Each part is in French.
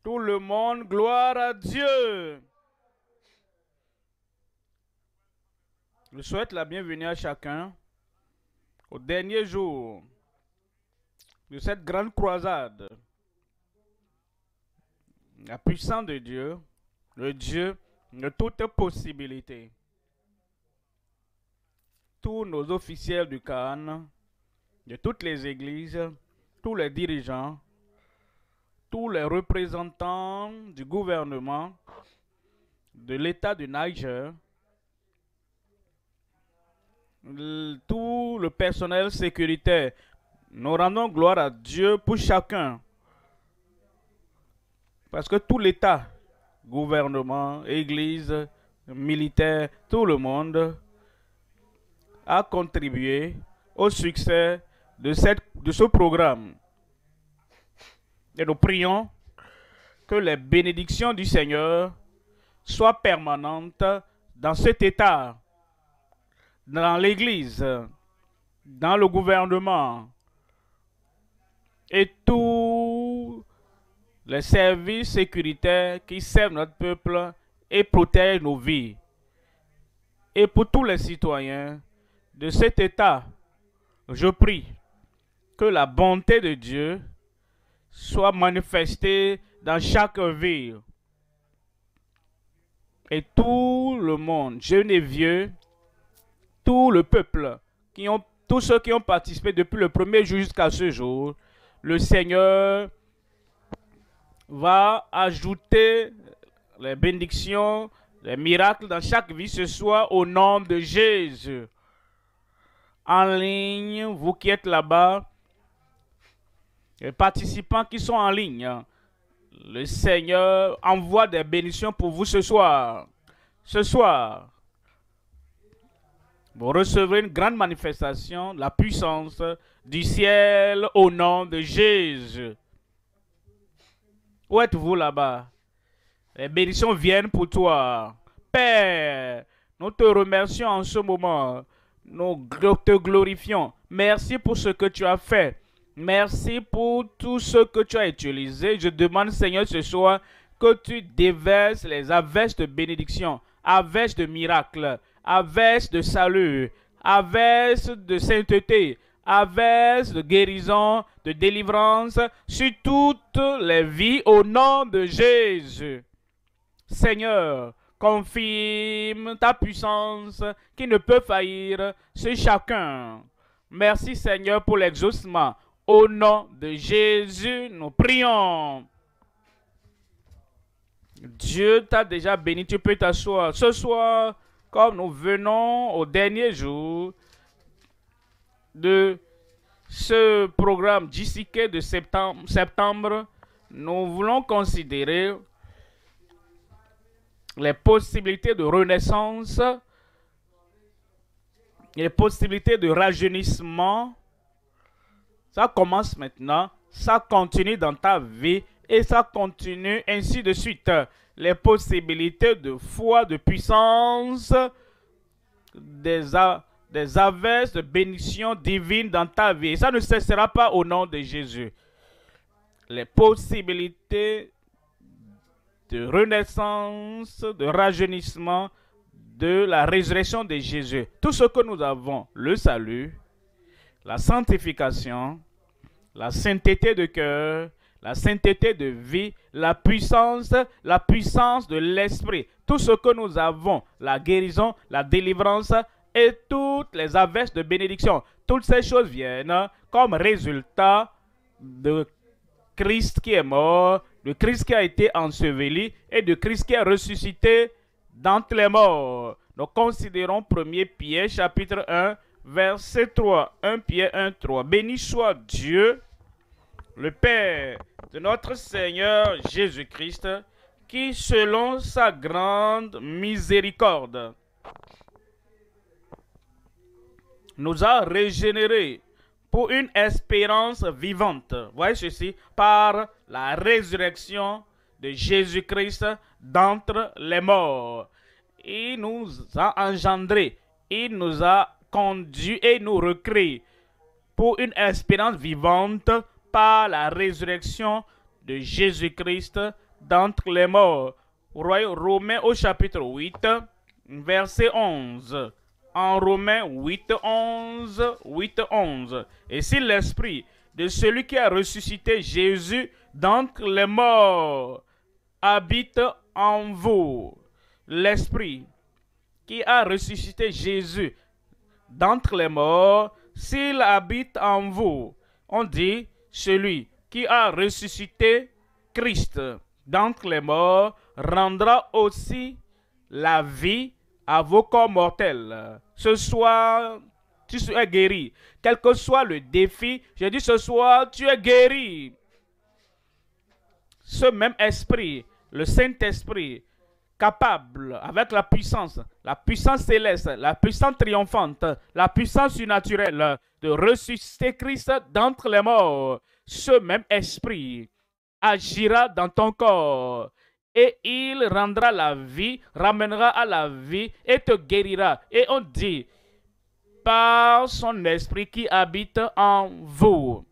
Tout le monde, gloire à Dieu. Je souhaite la bienvenue à chacun au dernier jour de cette grande croisade. La puissance de Dieu, le Dieu de toute possibilité. Tous nos officiels du Cannes, de toutes les églises, tous les dirigeants, tous les représentants du gouvernement, de l'État du Niger, tout le personnel sécuritaire. Nous rendons gloire à Dieu pour chacun. Parce que tout l'État, gouvernement, église, militaire, tout le monde a contribué au succès de ce programme. Et nous prions que les bénédictions du Seigneur soient permanentes dans cet État, dans l'Église, dans le gouvernement et tous les services sécuritaires qui servent notre peuple et protègent nos vies. Et pour tous les citoyens de cet État, je prie que la bonté de Dieu soit manifestée dans chaque ville. Et tout le monde, jeunes et vieux, tout le peuple, tous ceux qui ont participé depuis le premier jour jusqu'à ce jour, le Seigneur va ajouter les bénédictions, les miracles dans chaque vie ce soir au nom de Jésus. En ligne, vous qui êtes là-bas, les participants qui sont en ligne, le Seigneur envoie des bénédictions pour vous ce soir. Ce soir, vous recevrez une grande manifestation de la puissance du ciel au nom de Jésus. Où êtes-vous là-bas? Les bénédictions viennent pour toi. Père, nous te remercions en ce moment. Nous te glorifions. Merci pour ce que tu as fait. Merci pour tout ce que tu as utilisé. Je demande, Seigneur, ce soir, que tu déverses les averses de bénédiction, averses de miracles, averses de salut, averses de sainteté, averses de guérison, de délivrance sur toutes les vies au nom de Jésus. Seigneur, confirme ta puissance qui ne peut faillir sur chacun. Merci Seigneur pour l'exaucement. Au nom de Jésus, nous prions. Dieu t'a déjà béni, tu peux t'asseoir. Ce soir, comme nous venons au dernier jour de ce programme JCK de septembre, nous voulons considérer les possibilités de renaissance, les possibilités de rajeunissement. Ça commence maintenant, ça continue dans ta vie et ça continue ainsi de suite. Les possibilités de foi, de puissance, des averses de bénédiction divine dans ta vie. Et ça ne cessera pas au nom de Jésus. Les possibilités de renaissance, de rajeunissement, de la résurrection de Jésus. Tout ce que nous avons, le salut, la sanctification, la sainteté de cœur, la sainteté de vie, la puissance de l'esprit. Tout ce que nous avons, la guérison, la délivrance et toutes les averses de bénédiction. Toutes ces choses viennent comme résultat de Christ qui est mort, de Christ qui a été enseveli et de Christ qui est ressuscité d'entre les morts. Nous considérons 1 Pierre chapitre 1 verset 3. 1 Pierre 1, 3. Béni soit Dieu, le Père de notre Seigneur Jésus-Christ, qui selon sa grande miséricorde nous a régénérés pour une espérance vivante. Voyez ceci, par la résurrection de Jésus-Christ d'entre les morts. Il nous a engendrés, il nous a conduits et nous recréés pour une espérance vivante par la résurrection de Jésus-Christ d'entre les morts. Romains au chapitre 8, verset 11. En Romains 8, 11, 8, 11. Et si l'esprit de celui qui a ressuscité Jésus d'entre les morts habite en vous, l'esprit qui a ressuscité Jésus d'entre les morts, s'il habite en vous, on dit celui qui a ressuscité Christ d'entre les morts rendra aussi la vie à vos corps mortels. Ce soir, tu es guéri. Quel que soit le défi, je dis ce soir, tu es guéri. Ce même esprit, le Saint-Esprit, capable, avec la puissance céleste, la puissance triomphante, la puissance surnaturelle de ressusciter Christ d'entre les morts, ce même esprit agira dans ton corps et il rendra la vie, ramènera à la vie et te guérira. Et on dit, par son esprit qui habite en vous,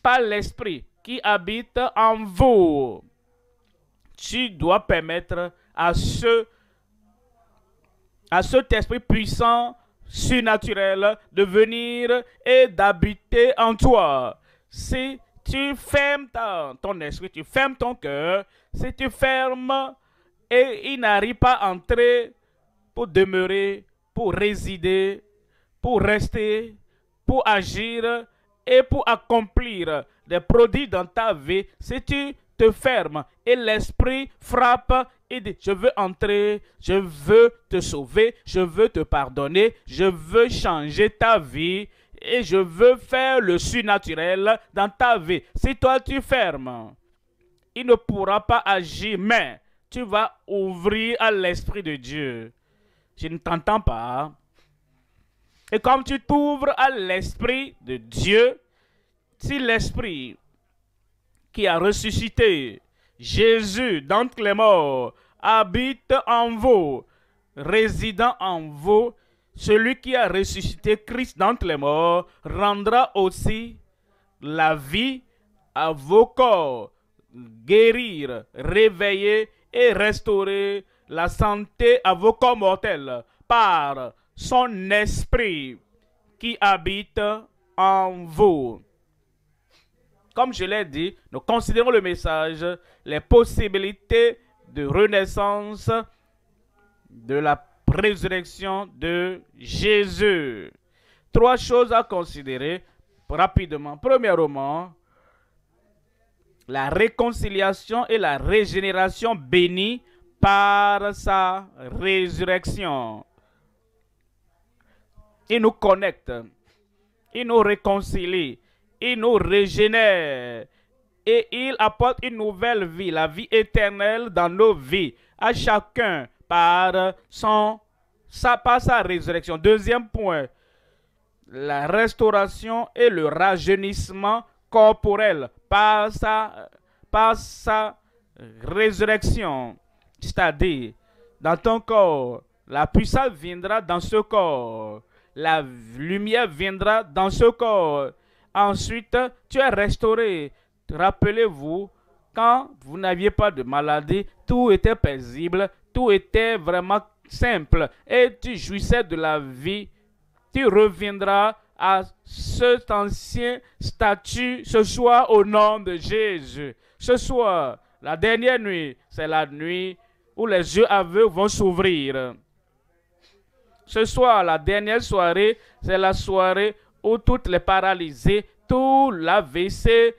par l'esprit qui habite en vous, tu dois permettre à cet esprit puissant, surnaturel, de venir et d'habiter en toi. Si tu fermes ton esprit, tu fermes ton cœur, si tu fermes et il n'arrive pas à entrer pour demeurer, pour résider, pour rester, pour agir et pour accomplir des produits dans ta vie, si tu te fermes et l'esprit frappe et dit je veux entrer, je veux te sauver, je veux te pardonner, je veux changer ta vie et je veux faire le surnaturel dans ta vie. Si toi tu fermes, il ne pourra pas agir, mais tu vas ouvrir à l'Esprit de Dieu. Je ne t'entends pas. Et comme tu t'ouvres à l'Esprit de Dieu, si l'Esprit qui a ressuscité Jésus d'entre les morts habite en vous, résidant en vous, celui qui a ressuscité Christ d'entre les morts rendra aussi la vie à vos corps, guérir, réveiller et restaurer la santé à vos corps mortels par son esprit qui habite en vous. Comme je l'ai dit, nous considérons le message, les possibilités de renaissance de la résurrection de Jésus. 3 choses à considérer rapidement. Premièrement, la réconciliation et la régénération bénie par sa résurrection. Il nous connecte, il nous réconcilie, il nous régénère et il apporte une nouvelle vie, la vie éternelle dans nos vies, à chacun par sa résurrection. Deuxième point, la restauration et le rajeunissement corporel par sa résurrection. C'est-à-dire, dans ton corps, la puissance viendra dans ce corps, la lumière viendra dans ce corps. Ensuite, tu es restauré. Rappelez-vous, quand vous n'aviez pas de maladie, tout était paisible, tout était vraiment simple et tu jouissais de la vie. Tu reviendras à cet ancien statut ce soir au nom de Jésus. Ce soir, la dernière nuit, c'est la nuit où les yeux aveugles vont s'ouvrir. Ce soir, la dernière soirée, c'est la soirée où toutes les paralysées, tout l'AVC,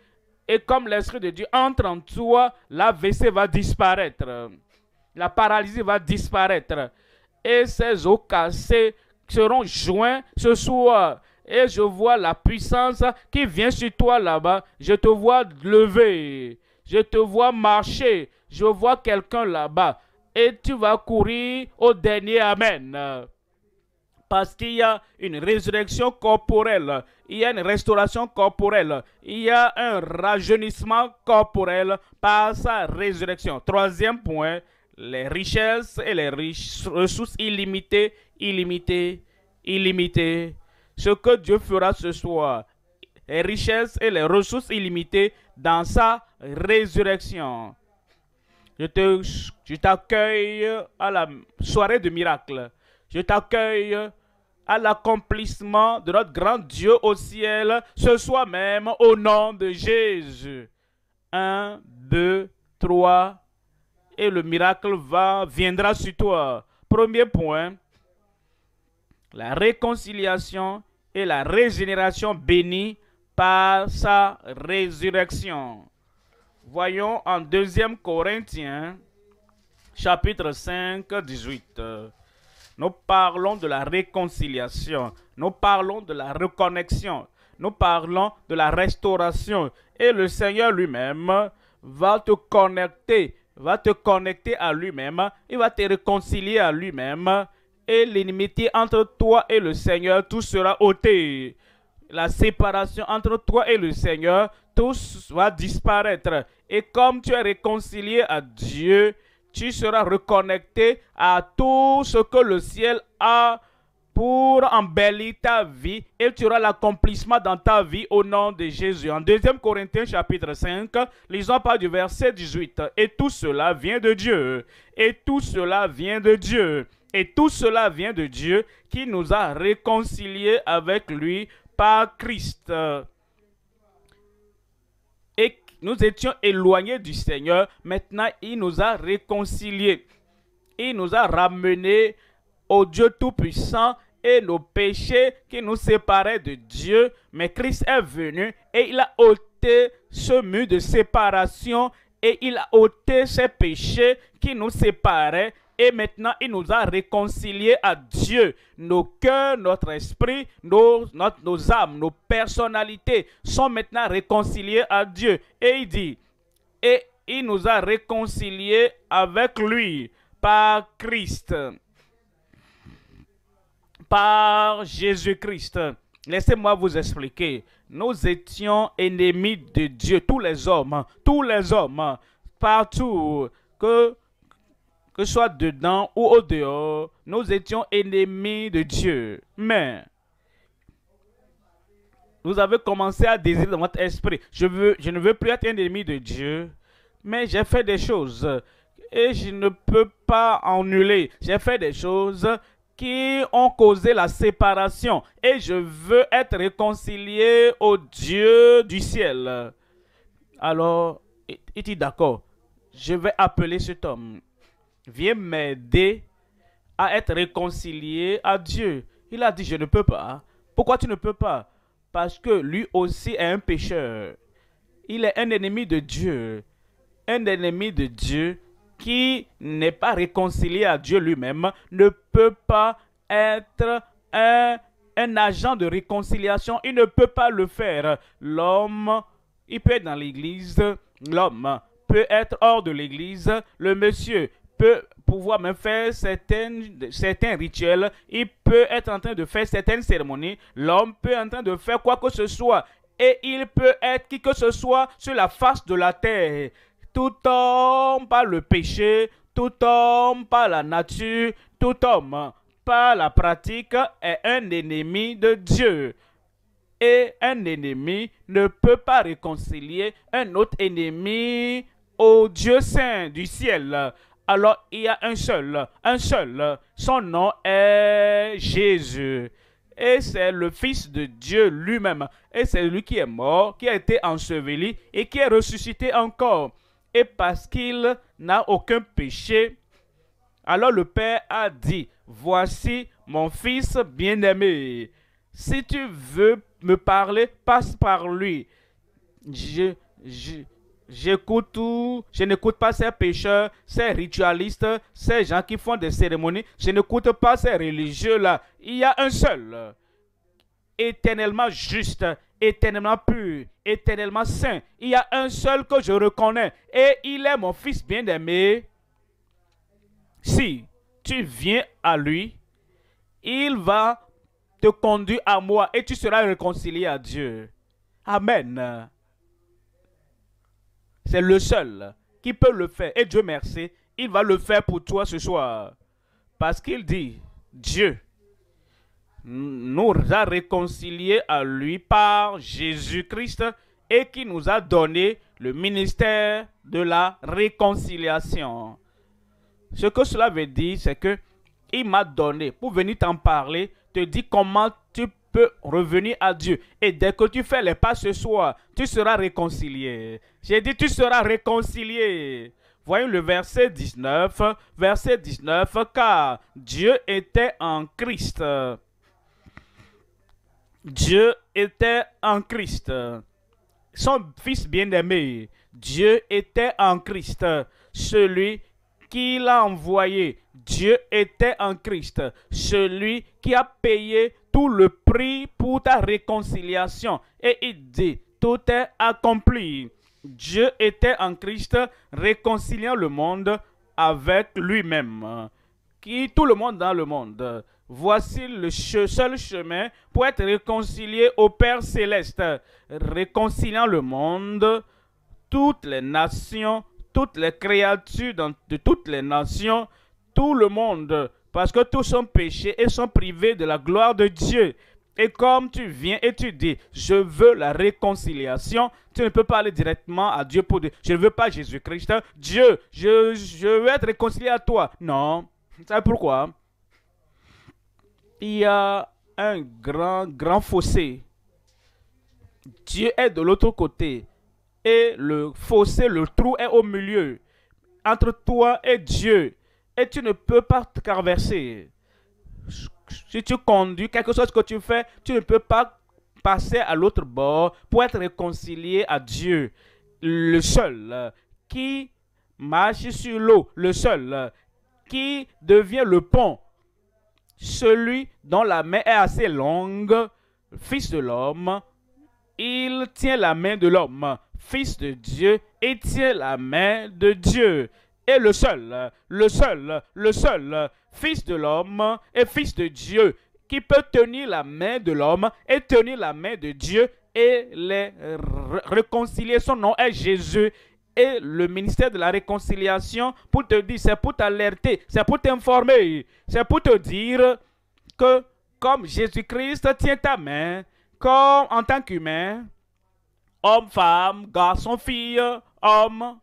et comme l'Esprit de Dieu entre en toi, l'AVC va disparaître. La paralysie va disparaître. Et ces os cassés seront joints ce soir. Et je vois la puissance qui vient sur toi là-bas. Je te vois lever. Je te vois marcher. Je vois quelqu'un là-bas. Et tu vas courir au dernier Amen. Parce qu'il y a une résurrection corporelle, il y a une restauration corporelle, il y a un rajeunissement corporel par sa résurrection. Troisième point, les richesses et les ressources illimitées, illimitées, illimitées. Ce que Dieu fera ce soir, les richesses et les ressources illimitées dans sa résurrection. Je t'accueille à la soirée de miracle. Je t'accueille à l'accomplissement de notre grand Dieu au ciel, ce soir même, au nom de Jésus. 1, 2, 3, et le miracle viendra sur toi. Premier point, la réconciliation et la régénération bénie par sa résurrection. Voyons en 2 Corinthiens, chapitre 5, 18. Nous parlons de la réconciliation, nous parlons de la reconnexion, nous parlons de la restauration. Et le Seigneur lui-même va te connecter à lui-même, il va te réconcilier à lui-même. Et l'inimitié entre toi et le Seigneur, tout sera ôté. La séparation entre toi et le Seigneur, tout va disparaître. Et comme tu es réconcilié à Dieu, tu seras reconnecté à tout ce que le ciel a pour embellir ta vie et tu auras l'accomplissement dans ta vie au nom de Jésus. En 2 Corinthiens chapitre 5, lisons par du verset 18. Et tout cela vient de Dieu. Et tout cela vient de Dieu. Et tout cela vient de Dieu qui nous a réconciliés avec lui par Christ. Et nous étions éloignés du Seigneur. Maintenant, il nous a réconciliés. Il nous a ramenés au Dieu Tout-Puissant et nos péchés qui nous séparaient de Dieu. Mais Christ est venu et il a ôté ce mur de séparation et il a ôté ces péchés qui nous séparaient. Et maintenant, il nous a réconciliés à Dieu. Nos cœurs, notre esprit, nos âmes, nos personnalités sont maintenant réconciliés à Dieu. Et il dit, et il nous a réconciliés avec lui par Christ. Par Jésus-Christ. Laissez-moi vous expliquer. Nous étions ennemis de Dieu, tous les hommes, partout, que ce soit dedans ou au dehors, nous étions ennemis de Dieu. Mais vous avez commencé à désirer dans votre esprit, je ne veux plus être un ennemi de Dieu, mais j'ai fait des choses et je ne peux pas annuler. J'ai fait des choses qui ont causé la séparation et je veux être réconcilié au Dieu du ciel. Alors, il dit d'accord, je vais appeler cet homme. Viens m'aider à être réconcilié à Dieu. Il a dit, je ne peux pas. Pourquoi tu ne peux pas? Parce que lui aussi est un pécheur. Il est un ennemi de Dieu. Un ennemi de Dieu qui n'est pas réconcilié à Dieu lui-même ne peut pas être un agent de réconciliation. Il ne peut pas le faire. L'homme, il peut être dans l'église. L'homme peut être hors de l'église. Le monsieur peut pouvoir même faire certains rituels. Il peut être en train de faire certaines cérémonies. L'homme peut être en train de faire quoi que ce soit. Et il peut être qui que ce soit sur la face de la terre. Tout homme par le péché, tout homme par la nature, tout homme par la pratique est un ennemi de Dieu. Et un ennemi ne peut pas réconcilier un autre ennemi au Dieu saint du ciel. Alors il y a un seul, son nom est Jésus. Et c'est le Fils de Dieu lui-même. Et c'est lui qui est mort, qui a été enseveli et qui est ressuscité encore. Et parce qu'il n'a aucun péché, alors le Père a dit, voici mon Fils bien-aimé. Si tu veux me parler, passe par lui. J'écoute tout, je n'écoute pas ces pécheurs, ces ritualistes, ces gens qui font des cérémonies. Je n'écoute pas ces religieux-là. Il y a un seul, éternellement juste, éternellement pur, éternellement saint. Il y a un seul que je reconnais et il est mon Fils bien-aimé. Si tu viens à lui, il va te conduire à moi et tu seras réconcilié à Dieu. Amen. C'est le seul qui peut le faire. Et Dieu merci, il va le faire pour toi ce soir. Parce qu'il dit, Dieu nous a réconciliés à lui par Jésus-Christ et qui nous a donné le ministère de la réconciliation. Ce que cela veut dire, c'est que il m'a donné, pour venir t'en parler, te dire comment tu peux revenir à Dieu. Et dès que tu fais les pas ce soir, tu seras réconcilié. J'ai dit, tu seras réconcilié. Voyons le verset 19. Verset 19, car Dieu était en Christ. Dieu était en Christ. Son Fils bien-aimé. Dieu était en Christ. Celui qui l'a envoyé. Dieu était en Christ. Celui qui a payé tout le prix pour ta réconciliation. Et il dit, tout est accompli. Dieu était en Christ, réconciliant le monde avec lui-même. Qui tout le monde dans le monde. Voici le seul chemin pour être réconcilié au Père Céleste, réconciliant le monde, toutes les nations, toutes les créatures de toutes les nations, tout le monde, parce que tous sont péchés et sont privés de la gloire de Dieu. Et comme tu viens et tu dis, je veux la réconciliation, tu ne peux pas aller directement à Dieu pour dire, je ne veux pas Jésus-Christ. Dieu, je veux être réconcilié à toi. Non. Vous savez pourquoi? Il y a un grand fossé. Dieu est de l'autre côté. Et le fossé, le trou est au milieu. Entre toi et Dieu. Et tu ne peux pas te traverser. Si tu conduis, quelque chose que tu fais, tu ne peux pas passer à l'autre bord pour être réconcilié à Dieu. Le seul qui marche sur l'eau, le seul qui devient le pont, celui dont la main est assez longue, Fils de l'homme, il tient la main de l'homme, Fils de Dieu, et tient la main de Dieu. Et le seul, Fils de l'homme et Fils de Dieu, qui peut tenir la main de l'homme et tenir la main de Dieu et les réconcilier. Son nom est Jésus. Et le ministère de la réconciliation, pour te dire, c'est pour t'alerter, c'est pour t'informer, c'est pour te dire que comme Jésus-Christ tient ta main, comme en tant qu'humain, homme, femme, garçon, fille, homme,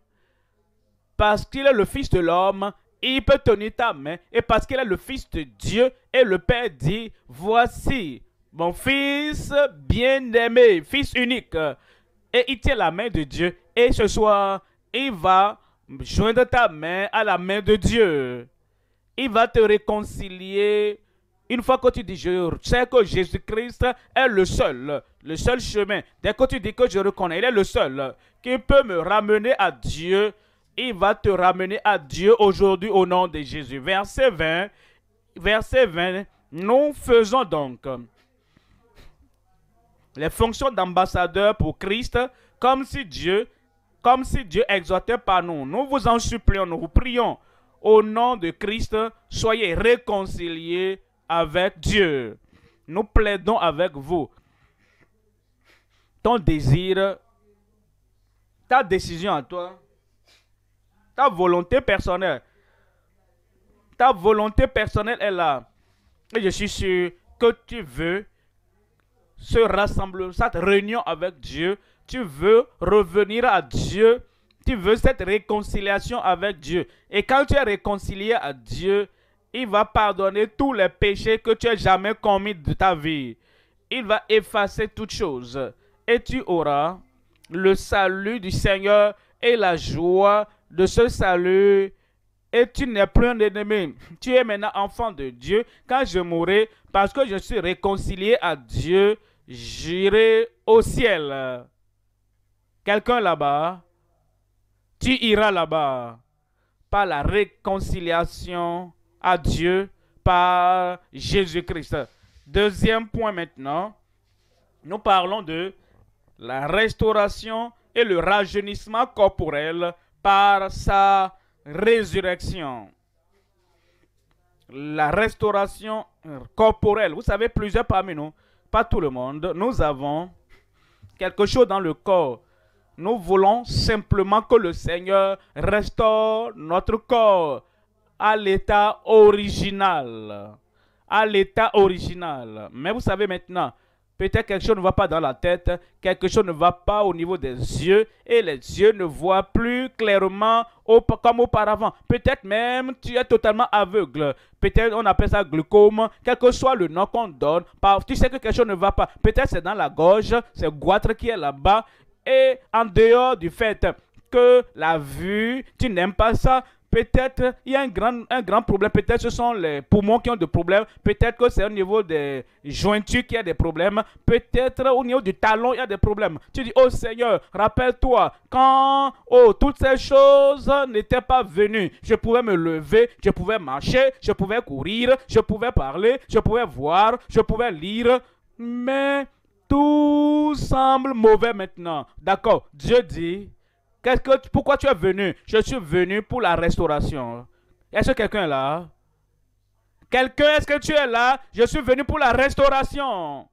parce qu'il est le Fils de l'homme, il peut tenir ta main. Et parce qu'il est le Fils de Dieu, et le Père dit, voici mon Fils bien-aimé, Fils unique. Et il tient la main de Dieu. Et ce soir, il va joindre ta main à la main de Dieu. Il va te réconcilier. Une fois que tu dis, je sais que Jésus-Christ est le seul chemin. Dès que tu dis que je reconnais, il est le seul qui peut me ramener à Dieu. Il va te ramener à Dieu aujourd'hui au nom de Jésus. Verset 20, nous faisons donc les fonctions d'ambassadeur pour Christ comme si Dieu exhortait par nous. Nous vous en supplions, nous vous prions au nom de Christ, soyez réconciliés avec Dieu. Nous plaidons avec vous. Ton désir, ta décision à toi, ta volonté personnelle est là. Et je suis sûr que tu veux ce rassemblement, cette réunion avec Dieu. Tu veux revenir à Dieu. Tu veux cette réconciliation avec Dieu. Et quand tu es réconcilié à Dieu, il va pardonner tous les péchés que tu as jamais commis de ta vie. Il va effacer toutes choses. Et tu auras le salut du Seigneur et la joie de ce salut. Et tu n'es plus un ennemi. Tu es maintenant enfant de Dieu. Quand je mourrai, parce que je suis réconcilié à Dieu, j'irai au ciel. Quelqu'un là-bas, tu iras là-bas par la réconciliation à Dieu par Jésus-Christ. Deuxième point maintenant, nous parlons de la restauration et le rajeunissement corporel par sa résurrection. La restauration corporelle. Vous savez, plusieurs parmi nous, pas tout le monde, nous avons quelque chose dans le corps. Nous voulons simplement que le Seigneur restaure notre corps à l'état original. À l'état original. Mais vous savez maintenant, Peut-être quelque chose ne va pas dans la tête, quelque chose ne va pas au niveau des yeux et les yeux ne voient plus clairement comme auparavant. Peut-être même tu es totalement aveugle. Peut-être on appelle ça glaucome, quel que soit le nom qu'on donne. Tu sais que quelque chose ne va pas. Peut-être c'est dans la gorge, c'est le goitre qui est là-bas. Et en dehors du fait que la vue, tu n'aimes pas ça, peut-être il y a un grand problème. Peut-être ce sont les poumons qui ont des problèmes. Peut-être que c'est au niveau des jointures qu'il y a des problèmes. Peut-être au niveau du talon, il y a des problèmes. Tu dis, oh Seigneur, rappelle-toi, quand toutes ces choses n'étaient pas venues, je pouvais me lever, je pouvais marcher, je pouvais courir, je pouvais parler, je pouvais voir, je pouvais lire. Mais tout semble mauvais maintenant. D'accord, Dieu dit, pourquoi tu es venu? Je suis venu pour la restauration. Est-ce que quelqu'un est là? Quelqu'un, est-ce que tu es là? Je suis venu pour la restauration.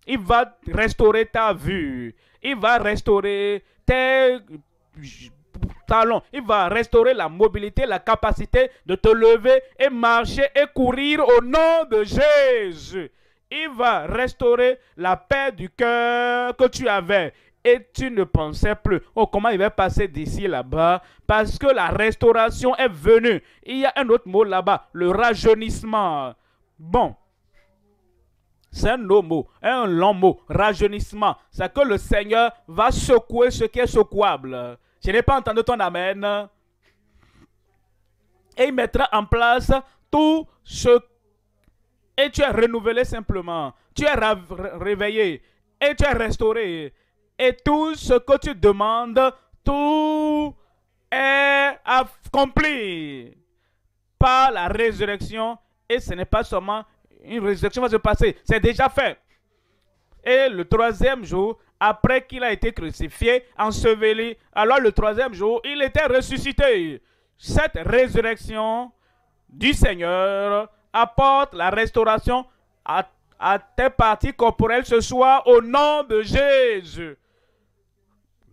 Il va restaurer ta vue. Il va restaurer tes talons. Il va restaurer la mobilité, la capacité de te lever et marcher et courir au nom de Jésus. Il va restaurer la paix du cœur que tu avais. Et tu ne pensais plus, oh, comment il va passer d'ici là-bas, parce que la restauration est venue. Il y a un autre mot là-bas, le rajeunissement. Bon, c'est un long mot, rajeunissement. C'est que le Seigneur va secouer ce qui est secouable. Je n'ai pas entendu ton amen. Et il mettra en place tout ce. Et tu es renouvelé simplement. Tu es réveillé. Et tu es restauré. Et tout ce que tu demandes, tout est accompli par la résurrection. Et ce n'est pas seulement une résurrection qui va se passer, c'est déjà fait. Et le troisième jour, après qu'il a été crucifié, enseveli, alors le troisième jour, il était ressuscité. Cette résurrection du Seigneur apporte la restauration à tes parties corporelles ce soir au nom de Jésus.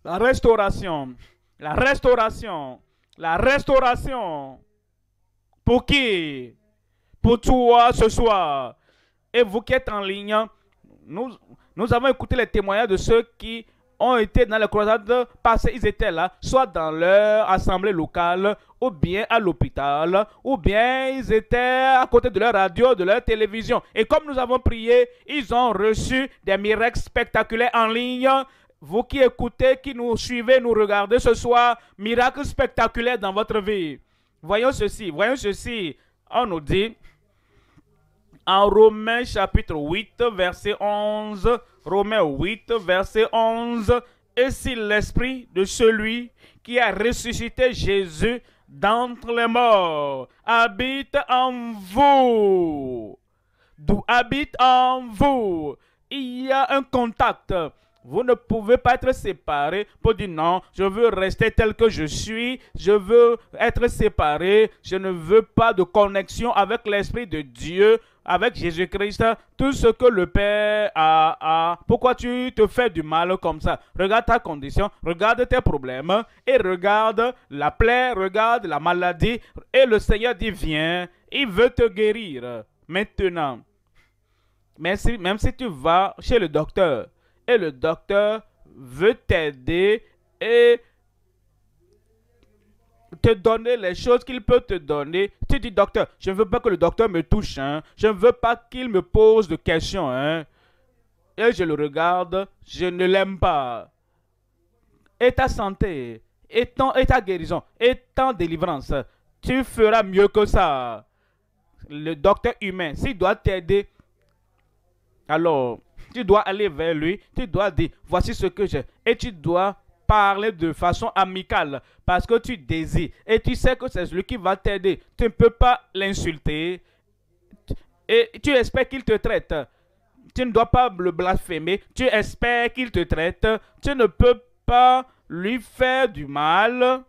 La restauration, la restauration, la restauration. Pour qui? Pour toi ce soir. Et vous qui êtes en ligne, nous avons écouté les témoignages de ceux qui ont été dans les croisades passées. Ils étaient là, soit dans leur assemblée locale, ou bien à l'hôpital, ou bien ils étaient à côté de leur radio, de leur télévision. Et comme nous avons prié, ils ont reçu des miracles spectaculaires en ligne. Vous qui écoutez, qui nous suivez, nous regardez ce soir, miracle spectaculaire dans votre vie. Voyons ceci. On nous dit en Romains chapitre 8, verset 11, Romains 8, verset 11, et si l'esprit de celui qui a ressuscité Jésus d'entre les morts habite en vous, il y a un contact. Vous ne pouvez pas être séparés pour dire non, je veux rester tel que je suis, je veux être séparé, je ne veux pas de connexion avec l'Esprit de Dieu, avec Jésus-Christ, tout ce que le Père a. Pourquoi tu te fais du mal comme ça? Regarde ta condition, regarde tes problèmes et regarde la plaie, regarde la maladie et le Seigneur dit viens, il veut te guérir maintenant. Même si tu vas chez le docteur, et le docteur veut t'aider et te donner les choses qu'il peut te donner. Tu dis, docteur, je ne veux pas que le docteur me touche. Je ne veux pas qu'il me pose de questions. Et je le regarde, je ne l'aime pas. Et ta santé, et ta guérison, et ta délivrance, tu feras mieux que ça. Le docteur humain, s'il doit t'aider, alors tu dois aller vers lui, tu dois dire, voici ce que j'ai. Et tu dois parler de façon amicale parce que tu désires. Et tu sais que c'est lui qui va t'aider. Tu ne peux pas l'insulter. Et tu espères qu'il te traite. Tu ne dois pas le blasphémer. Tu espères qu'il te traite. Tu ne peux pas lui faire du mal.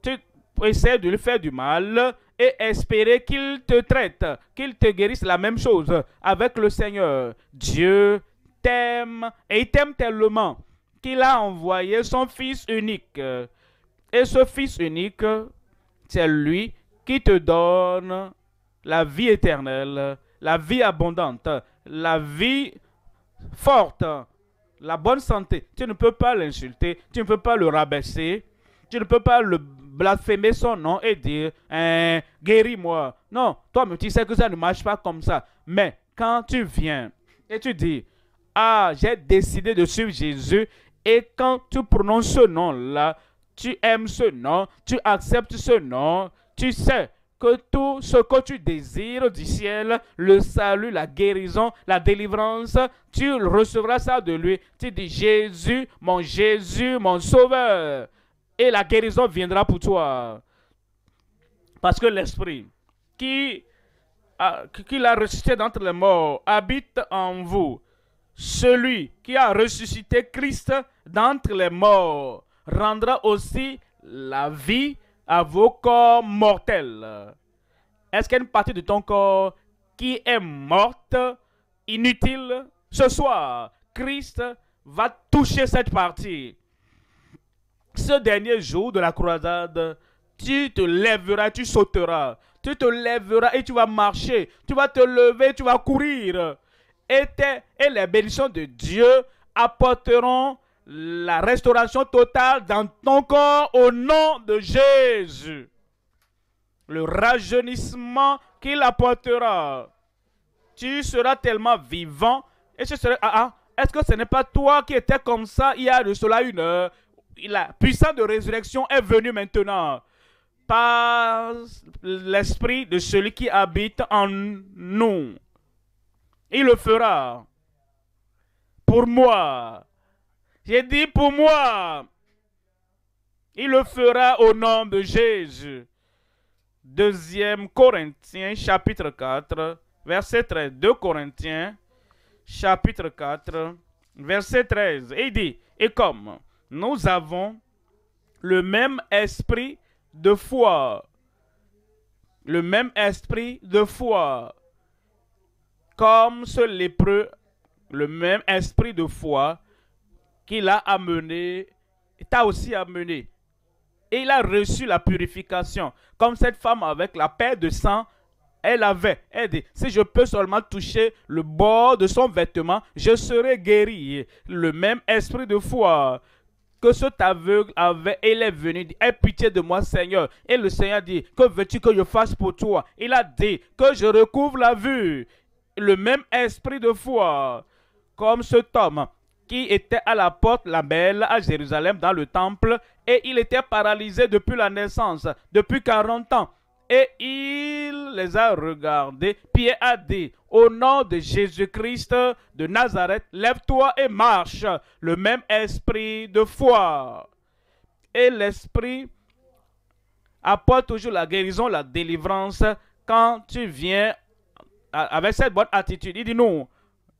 Tu essaies de lui faire du mal et espérer qu'il te traite, qu'il te guérisse. La même chose avec le Seigneur. Dieu t'aime et il t'aime tellement qu'il a envoyé son Fils unique. Et ce Fils unique, c'est lui qui te donne la vie éternelle la vie abondante, la vie forte, la bonne santé. Tu ne peux pas l'insulter, tu ne peux pas le rabaisser, tu ne peux pas le blasphémer son nom et dire guéris-moi. Non, toi-même tu sais que ça ne marche pas comme ça. Mais quand tu viens et tu dis ah, j'ai décidé de suivre Jésus, et quand tu prononces ce nom-là, tu aimes ce nom, tu acceptes ce nom, tu sais que tout ce que tu désires du ciel, le salut, la guérison, la délivrance, tu recevras ça de lui. Tu dis Jésus, mon sauveur. Et la guérison viendra pour toi. Parce que l'Esprit qui l'a ressuscité d'entre les morts habite en vous. Celui qui a ressuscité Christ d'entre les morts rendra aussi la vie à vos corps mortels. Est-ce qu'il y a une partie de ton corps qui est morte, inutile? Ce soir, Christ va toucher cette partie. Ce dernier jour de la croisade, tu te lèveras, tu sauteras. Tu te lèveras et tu vas marcher. Tu vas te lever, tu vas courir. Et les bénédictions de Dieu apporteront la restauration totale dans ton corps au nom de Jésus. Le rajeunissement qu'il apportera. Tu seras tellement vivant. Et ce serait, est-ce que ce n'est pas toi qui étais comme ça il y a de cela une heure? La puissance de résurrection est venue maintenant par l'esprit de celui qui habite en nous. Il le fera pour moi. J'ai dit pour moi. Il le fera au nom de Jésus. 2 Corinthiens chapitre 4 verset 13. 2 Corinthiens chapitre 4 verset 13. Et il dit, et comme nous avons le même esprit de foi, le même esprit de foi, comme ce lépreux, le même esprit de foi qu'il a amené, t'a aussi amené. Et il a reçu la purification. Comme cette femme avec la perte de sang, elle dit, si je peux seulement toucher le bord de son vêtement, je serai guéri. Le même esprit de foi que cet aveugle avait, il est venu dire, aie pitié de moi, Seigneur. Et le Seigneur dit, que veux-tu que je fasse pour toi? Il a dit, que je recouvre la vue. Le même esprit de foi, comme cet homme qui était à la porte la belle à Jérusalem dans le temple, et il était paralysé depuis la naissance, depuis 40 ans. Et il les a regardés. Pierre a dit, au nom de Jésus-Christ de Nazareth, lève-toi et marche. Le même esprit de foi. Et l'esprit apporte toujours la guérison, la délivrance quand tu viens avec cette bonne attitude. Il dit non.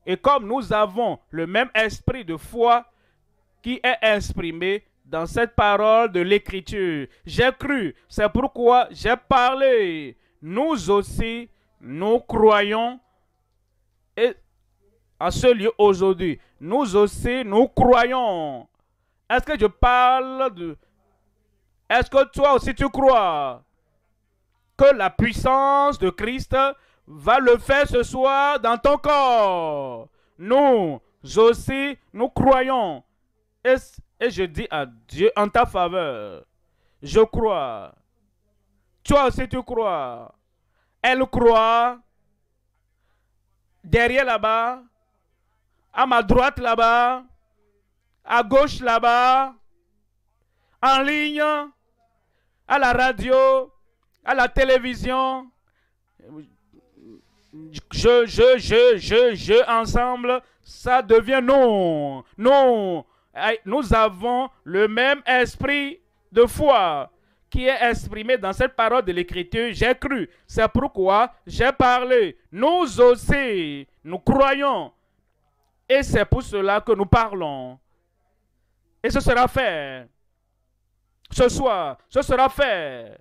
Et comme nous avons le même esprit de foi qui est exprimé dans cette parole de l'Écriture. J'ai cru, c'est pourquoi j'ai parlé. Nous aussi, nous croyons et à ce lieu aujourd'hui. Nous aussi, nous croyons. Est-ce que je parle de... Est-ce que toi aussi tu crois que la puissance de Christ va le faire ce soir dans ton corps? Nous aussi, nous croyons. Et je dis à Dieu en ta faveur, je crois. Toi aussi tu crois. Elle croit. Derrière là-bas. À ma droite là-bas. À gauche là-bas. En ligne. À la radio. À la télévision. Ensemble, ça devient non. Non. Nous avons le même esprit de foi qui est exprimé dans cette parole de l'Écriture. J'ai cru, c'est pourquoi j'ai parlé. Nous aussi, nous croyons. Et c'est pour cela que nous parlons. Et ce sera fait. Ce soir, ce sera fait.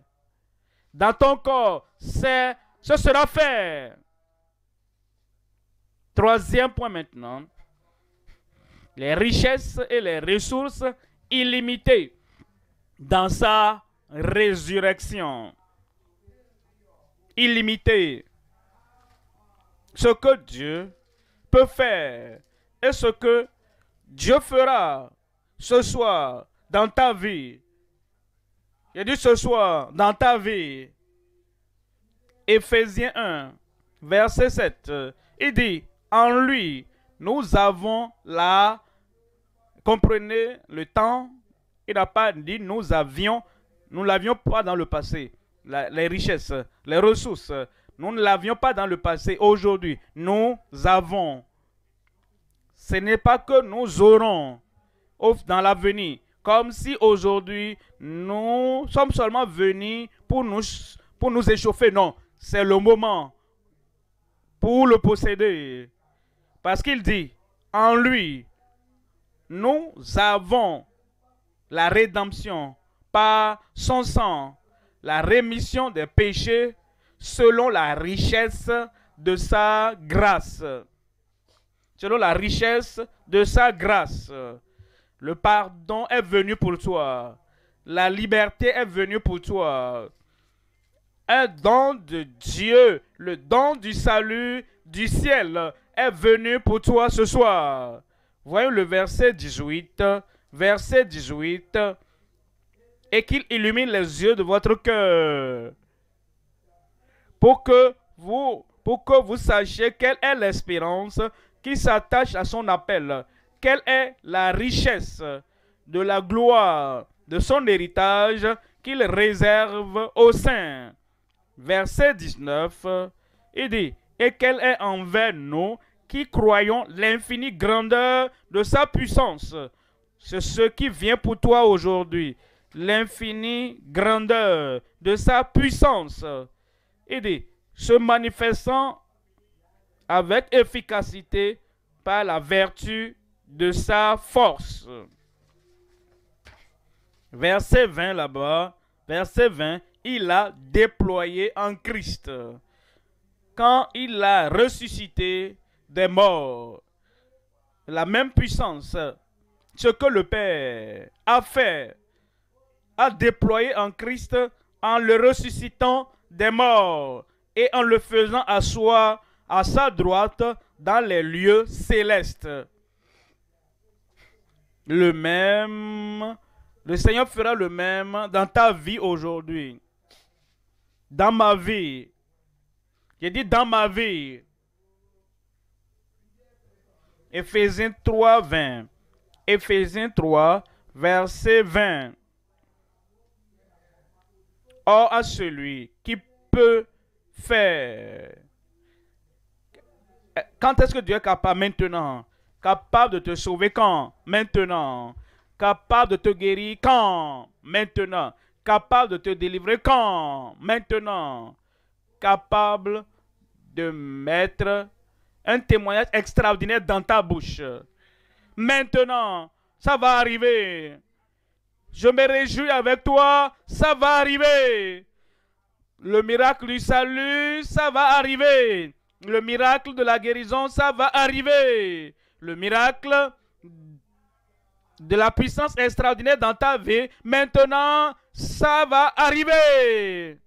Dans ton corps, ce sera fait. Troisième point maintenant. Les richesses et les ressources illimitées dans sa résurrection. Illimitées. ce que Dieu peut faire et ce que Dieu fera ce soir dans ta vie. J'ai dit ce soir dans ta vie. Éphésiens 1, verset 7. Il dit, en lui, nous avons la... Comprenez le temps. Il n'a pas dit nous ne l'avions pas dans le passé. Les richesses, les ressources, nous ne l'avions pas dans le passé. Aujourd'hui, nous avons. Ce n'est pas que nous aurons dans l'avenir. Comme si aujourd'hui, nous sommes seulement venus pour nous échauffer. Non, c'est le moment pour le posséder. Parce qu'il dit, en lui, nous avons la rédemption par son sang, la rémission des péchés selon la richesse de sa grâce. Selon la richesse de sa grâce. Le pardon est venu pour toi. La liberté est venue pour toi. Un don de Dieu, le don du salut du ciel est venu pour toi ce soir. Voyons le verset 18. Verset 18. Et qu'il illumine les yeux de votre cœur. Pour que vous sachiez quelle est l'espérance qui s'attache à son appel. Quelle est la richesse de la gloire de son héritage qu'il réserve aux saints. Verset 19, il dit, et quelle est envers nous qui croyons l'infinie grandeur de sa puissance. C'est ce qui vient pour toi aujourd'hui. L'infinie grandeur de sa puissance. Il dit, se manifestant avec efficacité par la vertu de sa force. Verset 20 là-bas, verset 20, il a déployé en Christ. Quand il a ressuscité des morts, la même puissance, ce que le Père a fait, a déployé en Christ en le ressuscitant des morts et en le faisant asseoir à sa droite dans les lieux célestes. Le Seigneur fera le même dans ta vie aujourd'hui. Dans ma vie. J'ai dit dans ma vie. Éphésiens 3, 20. Éphésiens 3, verset 20. Or à celui qui peut faire. Quand est-ce que Dieu est capable? Maintenant. Capable de te sauver quand? Maintenant. Capable de te guérir quand? Maintenant. Capable de te délivrer quand? Maintenant. Capable de mettre un témoignage extraordinaire dans ta bouche. Maintenant. Ça va arriver. Je me réjouis avec toi. Ça va arriver. Le miracle du salut, ça va arriver. Le miracle de la guérison, ça va arriver. Le miracle de la puissance extraordinaire dans ta vie, maintenant, ça va arriver.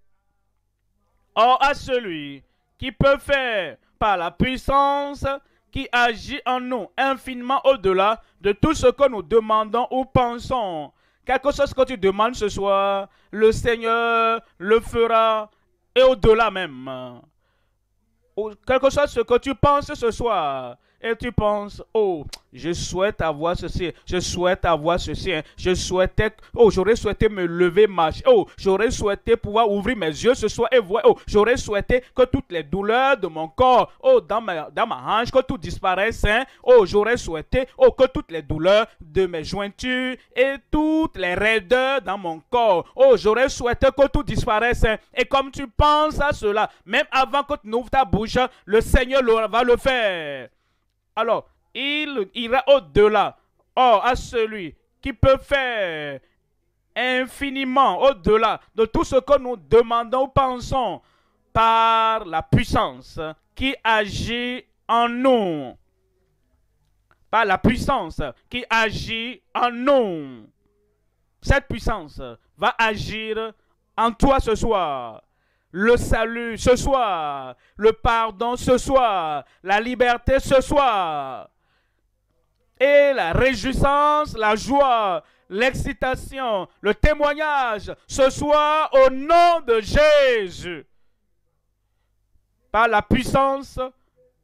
Or, à celui qui peut faire par la puissance qui agit en nous infiniment au-delà de tout ce que nous demandons ou pensons. Quelque chose que tu demandes ce soir, le Seigneur le fera et au-delà même. Quelque chose ce que tu penses ce soir et tu penses, oh, je souhaite avoir ceci, je souhaite avoir ceci, je souhaitais, oh, j'aurais souhaité me lever, marcher, oh, j'aurais souhaité pouvoir ouvrir mes yeux ce soir et voir, oh, j'aurais souhaité que toutes les douleurs de mon corps, oh, dans ma hanche, que tout disparaisse, hein, oh, j'aurais souhaité, oh, que toutes les douleurs de mes jointures et toutes les raideurs dans mon corps, oh, j'aurais souhaité que tout disparaisse, hein, et comme tu penses à cela, même avant que tu n'ouvres ta bouche, le Seigneur va le faire. Alors, il ira au-delà. Or, à celui qui peut faire infiniment au-delà de tout ce que nous demandons ou pensons par la puissance qui agit en nous. Par la puissance qui agit en nous. Cette puissance va agir en toi ce soir. le salut ce soir, le pardon ce soir, la liberté ce soir. Et la réjouissance, la joie, l'excitation, le témoignage ce soir au nom de Jésus. Par la puissance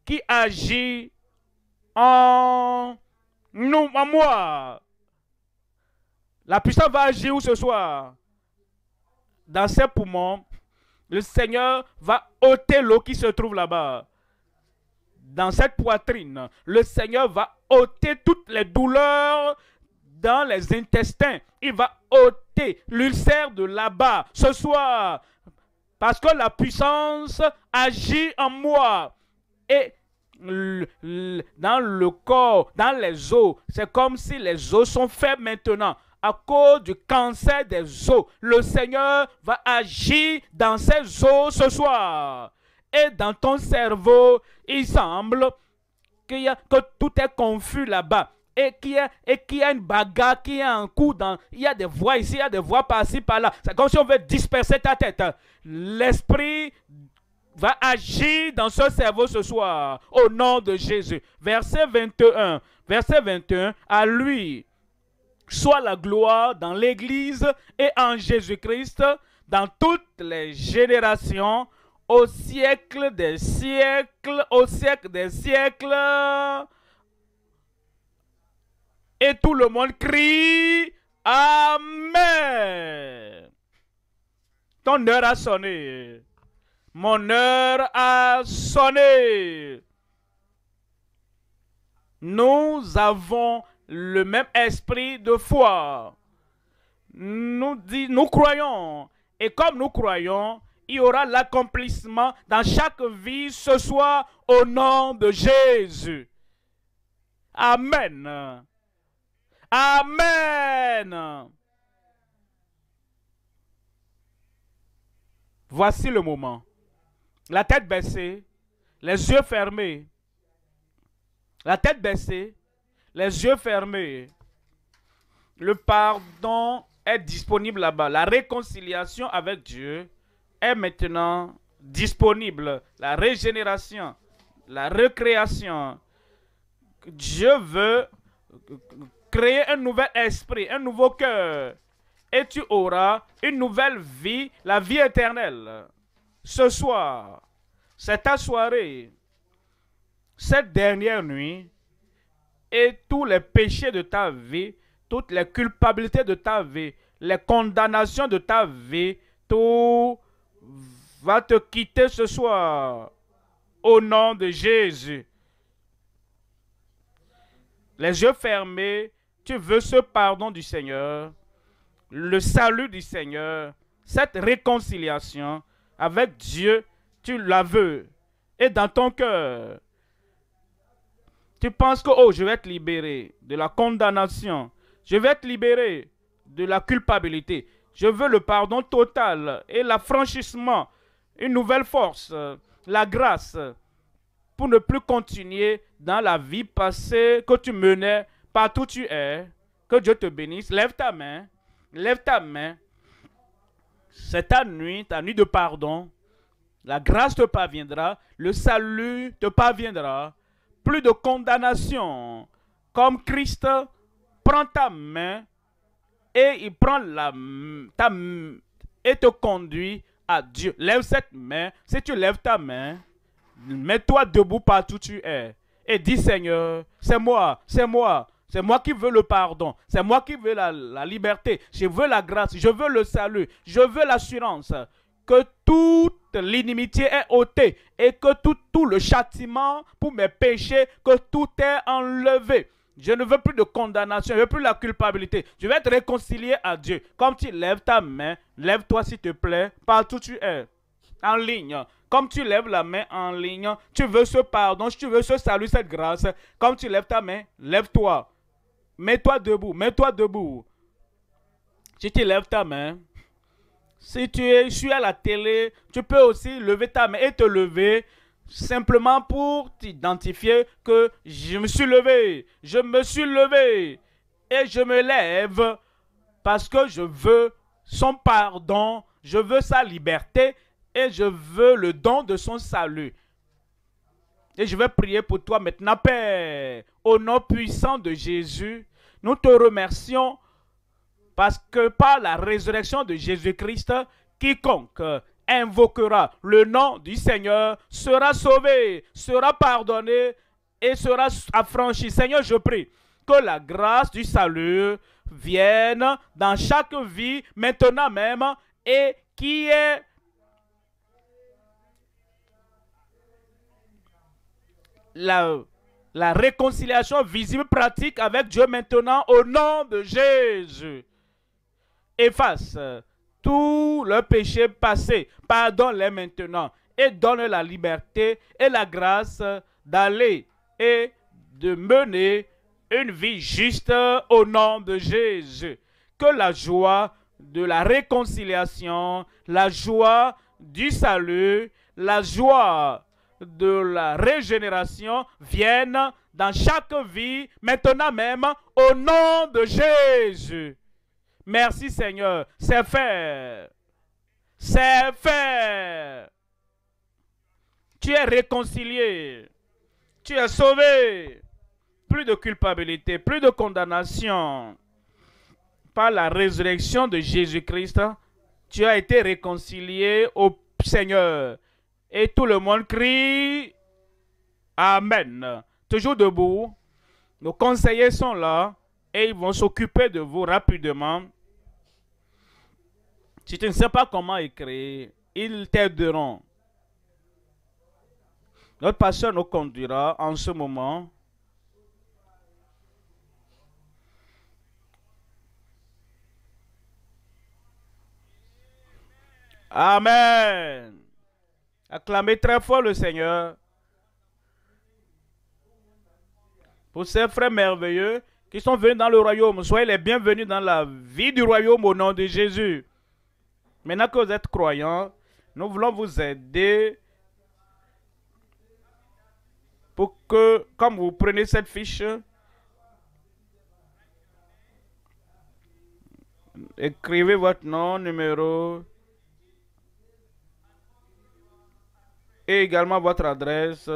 qui agit en nous, en moi. La puissance va agir où ce soir? Dans ses poumons, le Seigneur va ôter l'eau qui se trouve là-bas. Dans cette poitrine, le Seigneur va ôter toutes les douleurs dans les intestins. Il va ôter l'ulcère de là-bas ce soir. Parce que la puissance agit en moi. Et dans le corps, dans les os, c'est comme si les os sont faits maintenant. À cause du cancer des os, le Seigneur va agir dans ces os ce soir. Et dans ton cerveau, il semble que tout est confus là-bas. Et qu'il y a une bagarre, qu'il y a un coup dans... Il y a des voix ici, il y a des voix par-ci, par-là. C'est comme si on veut disperser ta tête. L'Esprit va agir dans ce cerveau ce soir, au nom de Jésus. Verset 21. Verset 21. À lui soit la gloire dans l'Église et en Jésus-Christ, dans toutes les générations, au siècle des siècles, au siècle des siècles. Et tout le monde crie Amen. Ton heure a sonné. Mon heure a sonné. Nous avons le même esprit de foi. Nous croyons. Et comme nous croyons, il y aura l'accomplissement dans chaque vie ce soir au nom de Jésus. Amen. Amen. Voici le moment. La tête baissée, les yeux fermés. La tête baissée, les yeux fermés. Le pardon est disponible là-bas. La réconciliation avec Dieu est maintenant disponible. La régénération, la recréation. Dieu veut créer un nouvel esprit, un nouveau cœur. Et tu auras une nouvelle vie, la vie éternelle. Ce soir, c'est ta soirée. Cette dernière nuit, et tous les péchés de ta vie, toutes les culpabilités de ta vie, les condamnations de ta vie, tout va te quitter ce soir. Au nom de Jésus. Les yeux fermés, tu veux ce pardon du Seigneur, le salut du Seigneur, cette réconciliation avec Dieu, tu la veux. Et dans ton cœur, tu penses que, oh, je vais être libéré de la condamnation. Je vais être libéré de la culpabilité. Je veux le pardon total et l'affranchissement, une nouvelle force, la grâce, pour ne plus continuer dans la vie passée que tu menais partout où tu es. Que Dieu te bénisse. Lève ta main. Lève ta main. C'est ta nuit de pardon. La grâce te parviendra. Le salut te parviendra. Plus de condamnation. Comme Christ prend ta main et il prend ta main et te conduit à Dieu. Lève cette main. Si tu lèves ta main, mets-toi debout partout où tu es. Et dis Seigneur, c'est moi, c'est moi. C'est moi qui veux le pardon. C'est moi qui veux la liberté. Je veux la grâce. Je veux le salut. Je veux l'assurance que toute l'inimitié est ôtée et que tout le châtiment pour mes péchés, que tout est enlevé. Je ne veux plus de condamnation. Je ne veux plus la culpabilité. Je vais être réconcilié à Dieu. Comme tu lèves ta main, lève-toi s'il te plaît, partout où tu es. En ligne. Comme tu lèves la main en ligne, tu veux ce pardon, tu veux ce salut, cette grâce. Comme tu lèves ta main, lève-toi. Mets-toi debout, mets-toi debout. Si tu lèves ta main, si tu es à la télé, tu peux aussi lever ta main et te lever simplement pour t'identifier que je me suis levé. Je me suis levé et je me lève parce que je veux son pardon, je veux sa liberté et je veux le don de son salut. Et je vais prier pour toi maintenant, Père. Au nom puissant de Jésus, nous te remercions parce que par la résurrection de Jésus-Christ, quiconque invoquera le nom du Seigneur sera sauvé, sera pardonné et sera affranchi. Seigneur, je prie que la grâce du salut vienne dans chaque vie maintenant même et qui est la réconciliation visible, pratique avec Dieu maintenant au nom de Jésus. Efface tout le péché passé, pardonne-les maintenant et donne la liberté et la grâce d'aller et de mener une vie juste au nom de Jésus. Que la joie de la réconciliation, la joie du salut, la joie de la régénération viennent dans chaque vie maintenant même au nom de Jésus. Merci Seigneur, c'est fait. C'est fait. Tu es réconcilié. Tu es sauvé. Plus de culpabilité, plus de condamnation. Par la résurrection de Jésus-Christ, tu as été réconcilié au Seigneur. Et tout le monde crie Amen. Toujours debout. Nos conseillers sont là et ils vont s'occuper de vous rapidement. Si tu ne sais pas comment écrire, ils t'aideront. Notre pasteur nous conduira en ce moment. Amen. Acclamez très fort le Seigneur pour ces frères merveilleux qui sont venus dans le royaume. Soyez les bienvenus dans la vie du royaume au nom de Jésus. Maintenant que vous êtes croyants, nous voulons vous aider pour que, comme vous prenez cette fiche, écrivez votre nom, numéro et également votre adresse.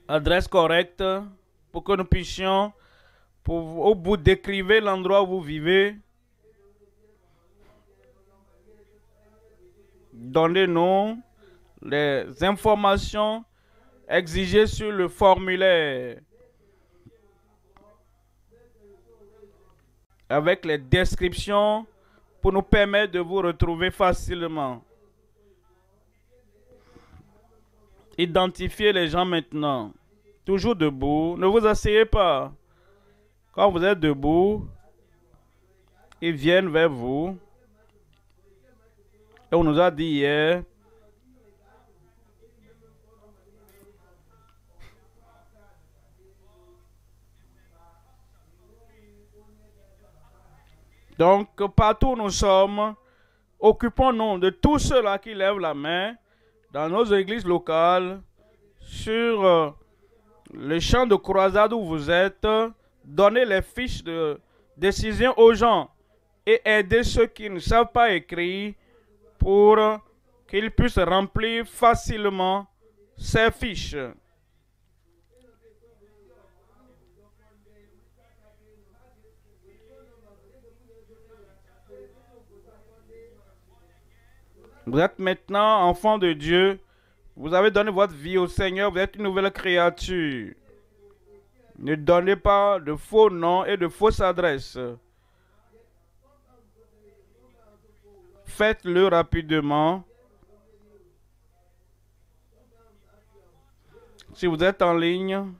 Adresse correcte pour que nous puissions, au bout d'écrire l'endroit où vous vivez, donnez-nous les informations exigées sur le formulaire avec les descriptions pour nous permettre de vous retrouver facilement. Identifiez les gens maintenant. Toujours debout. Ne vous asseyez pas. Quand vous êtes debout, ils viennent vers vous. Et on nous a dit hier, donc partout où nous sommes, occupons-nous de tous ceux-là qui lèvent la main dans nos églises locales, sur le champ de croisade où vous êtes. Donnez les fiches de décision aux gens et aidez ceux qui ne savent pas écrire pour qu'ils puissent remplir facilement ces fiches. Vous êtes maintenant enfant de Dieu. Vous avez donné votre vie au Seigneur. Vous êtes une nouvelle créature. Ne donnez pas de faux noms et de fausses adresses. Faites-le rapidement. Si vous êtes en ligne,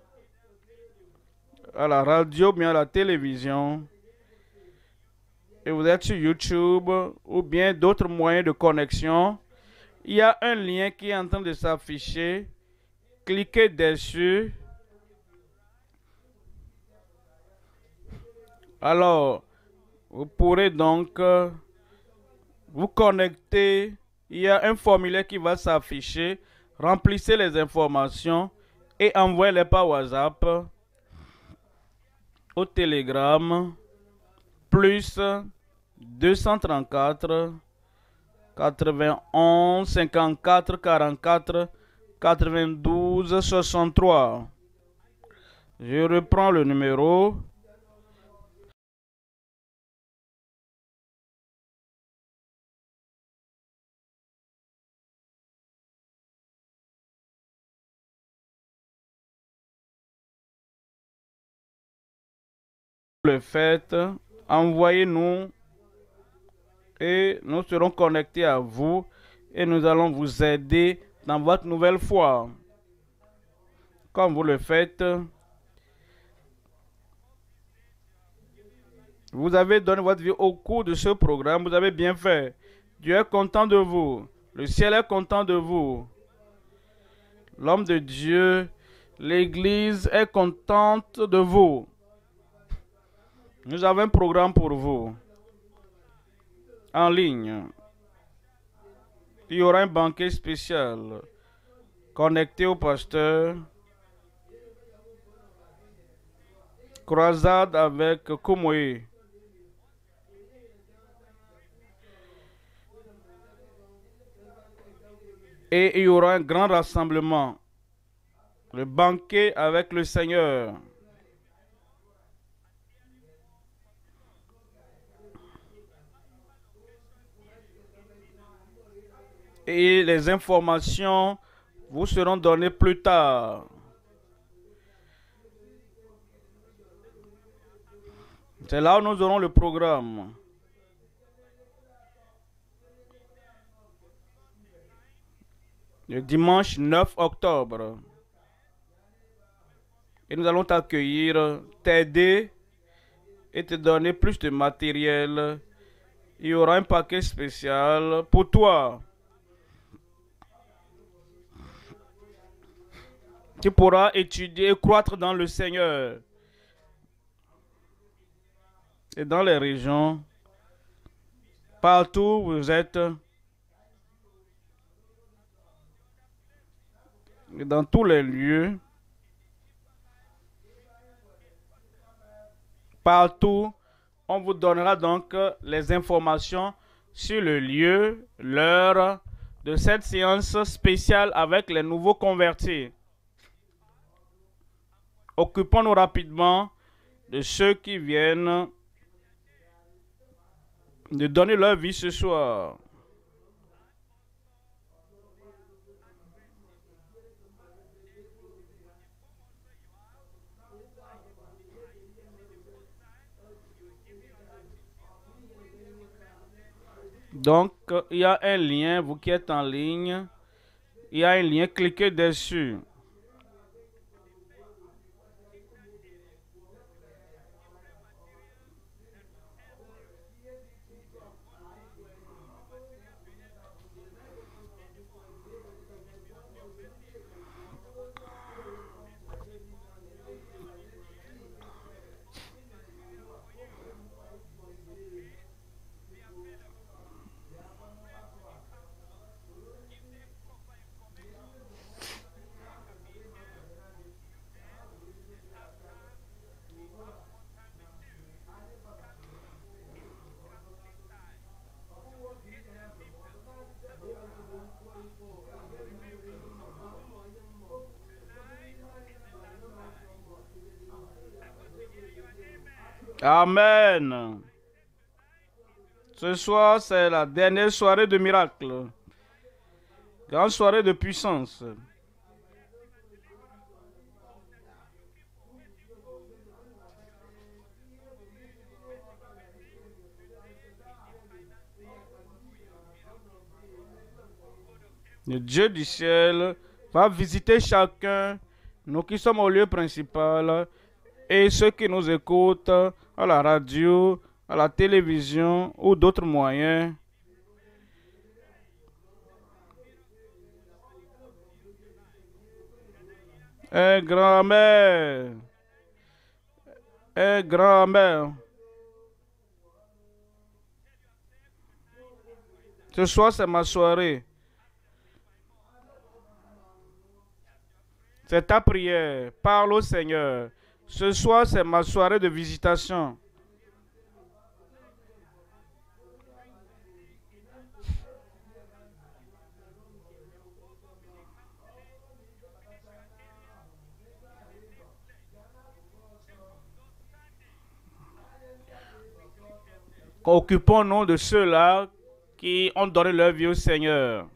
à la radio, bien à la télévision, et vous êtes sur YouTube ou bien d'autres moyens de connexion, il y a un lien qui est en train de s'afficher. Cliquez dessus. Alors, vous pourrez donc vous connecter. Il y a un formulaire qui va s'afficher. Remplissez les informations et envoyez-les par WhatsApp, au Telegram, plus 234 91 54 44 92 63. Je reprends le numéro. Le faites, envoyez-nous et nous serons connectés à vous et nous allons vous aider dans votre nouvelle foi. Comme vous le faites, vous avez donné votre vie au cours de ce programme, vous avez bien fait. Dieu est content de vous, le ciel est content de vous. L'homme de Dieu, l'Église est contente de vous. Nous avons un programme pour vous en ligne. Il y aura un banquet spécial connecté au pasteur. Croisade avec Komoé. Et il y aura un grand rassemblement. Le banquet avec le Seigneur. Et les informations vous seront données plus tard. C'est là où nous aurons le programme. Le dimanche 9 octobre. Et nous allons t'accueillir, t'aider et te donner plus de matériel. Il y aura un paquet spécial pour toi. Tu pourras étudier et croître dans le Seigneur. Et dans les régions, partout où vous êtes, et dans tous les lieux, partout, on vous donnera donc les informations sur le lieu, l'heure de cette séance spéciale avec les nouveaux convertis. Occupons-nous rapidement de ceux qui viennent de donner leur vie ce soir. Donc, il y a un lien, vous qui êtes en ligne, il y a un lien, cliquez dessus. Amen. Ce soir, c'est la dernière soirée de miracle. Grande soirée de puissance. Le Dieu du ciel va visiter chacun, nous qui sommes au lieu principal, et ceux qui nous écoutent à la radio, à la télévision ou d'autres moyens. Grand-mère, grand-mère. Ce soir, c'est ma soirée. C'est ta prière. Parle au Seigneur. Ce soir, c'est ma soirée de visitation. Occupons-nous de ceux-là qui ont donné leur vie au Seigneur.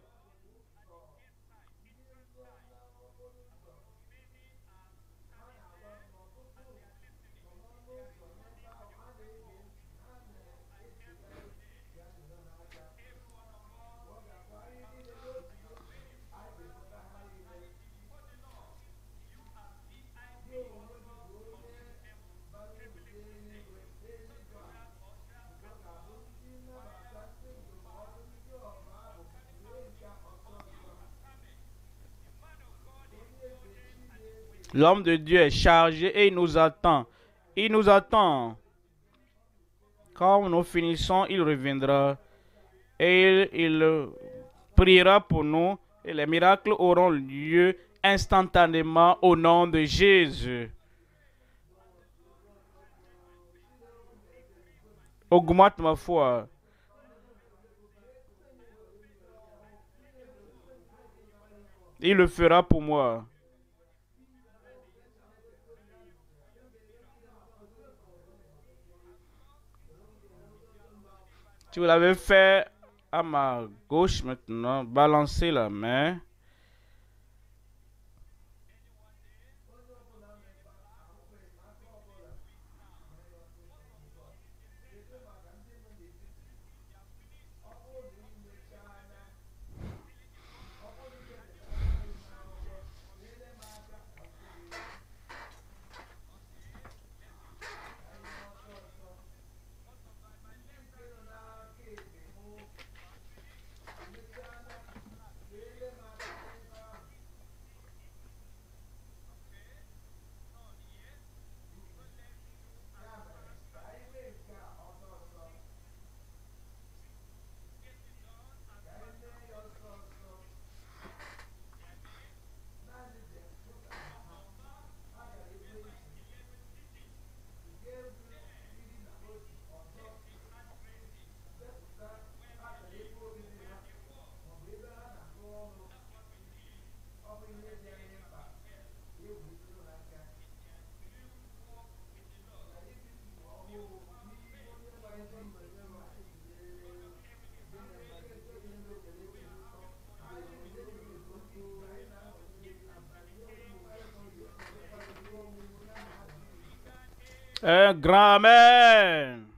L'homme de Dieu est chargé et il nous attend. Il nous attend. Quand nous finissons, il reviendra et il priera pour nous et les miracles auront lieu instantanément au nom de Jésus. Augmente ma foi. Il le fera pour moi. Si vous l'avez fait à ma gauche maintenant, balancez la main. Un grand amen.